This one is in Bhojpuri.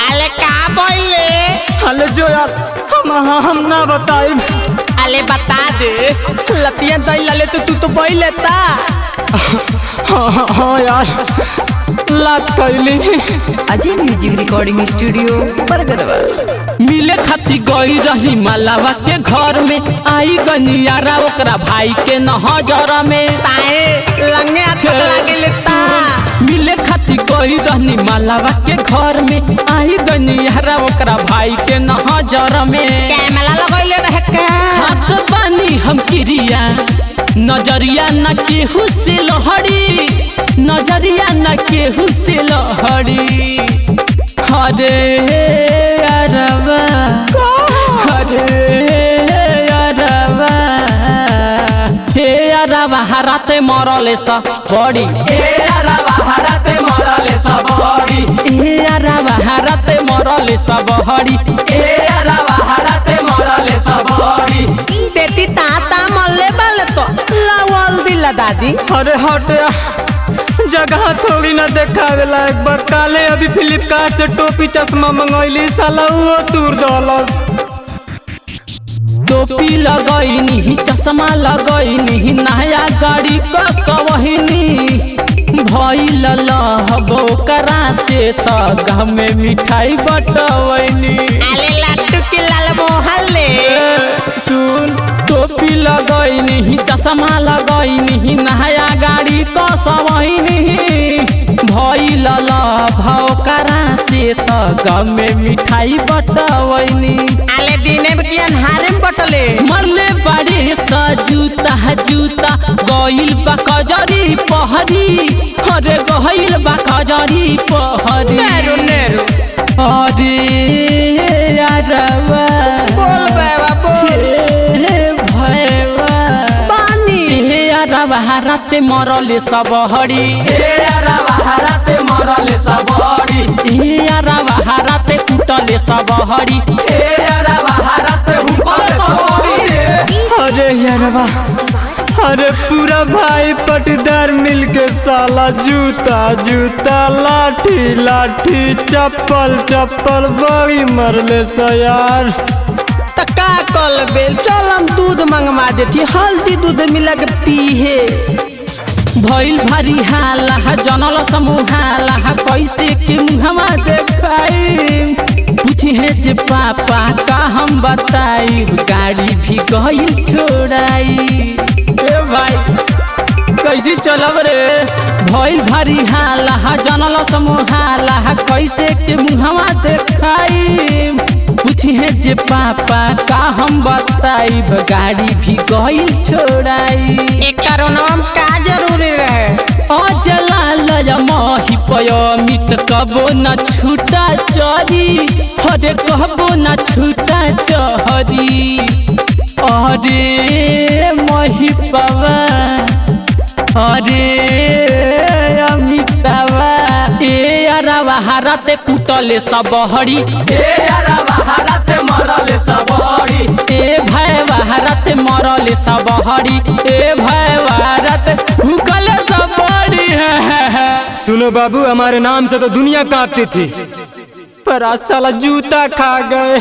अले का बोले? अले जो यार हम ना बताई। अले बता दे लतिया दई लाले तो तू तो बोल लेता। हाँ यार लात कैली। Ajay music recording studio Bargadwa. मिले खाती गई रही मलावा के घर में, आई गनियारा ओकरा भाई के नजर में। ताए लंगे हाथ लागे लेता। मिले खाती गई रही मलावा के घर में, आई गनियारा ओकरा भाई के नजर में। कैमरा लगैले रहे का हाथ बानी हम क्रिया, नजरिया न केहू से लहड़ी, नजरिया न केहू से लहड़ी। हरे अरबा हरे अरबा हे अरबा हराते मरले सब बड़ी, हे अरबा हराते मरले सब बड़ी, हे अरबा हराते मरले सब बड़ी, हे अरबा हराते मरले सब बड़ी। तेती ताता मल्ले बाले तो लावल दिला दादी। अरे हट जगह थोड़ी ना देखावेला। एक बार काले अभी फ्लिपकार्ट से टोपी चश्मा मंगैली, साला वो तूर दलस। टोपी लगैनी चश्मा लगैनी नया गाड़ी कसवहिनी, भइल लहबो करा से त गाँव में मिठाई बटवैनी। अले लट्टू की लाल मोहल्ले सुन टोपी लगैनी चश्मा लगैनी नया गाड़ी कसवहिनी, भइल लहबो करा से त गाँव में मिठाई बटवैनी। अले दिने बकियन हारेम बटले मरले बारे सजूता जूता गइल बा कजरी पहरी, अरे गइल बा कजरी पहरी। नेरो नेरो अरे अरबा बोल बेवा बोल भैया पानी हे अरबा हराते मरले सब हरी, हे अरबा हराते मरले सब हरी, हे अरबा हराते कुटले सब हरी, हे अरबा हराते हुकले सब हरी। अरे यारबा अरे पूरा भाई पटीदार मिलके साला जूता जूता लाठी लाठी चप्पल चप्पल बड़ी मरले सा यार। तका कल बेल चल हम दूध मंगवा देती, हल्दी दूध मिला के पीहे। भइल भारी हाला जनल समूहाला, कैसे के मुहमा देखाई, पूछी है जे पापा का हम बताई, गाड़ी भी गइल छोड़ाई। ए भाई कैसे चलब रे, भइल भारी हाला जनल समूहाला, कैसे के मुहमा देखाई, पूछी है जे पापा का हम बताई, गाड़ी भी गइल छोड़ाई। एक कारणम का जरूरी रहे अजला मही पयमित कबो न छूटा चरी, हरे कहबो न छूटा चहरी। अरे मही पवा अरे अमितावा ए अरबा हराते कुटले सब हरी, ए अरबा हराते मरले सब हरी, ए भैया हराते मरले सब हरी, ए भैया हराते हुकले सब हरी। सुनो बाबू हमारे नाम से तो दुनिया कांपती थी, पर आज साला जूता खा गए।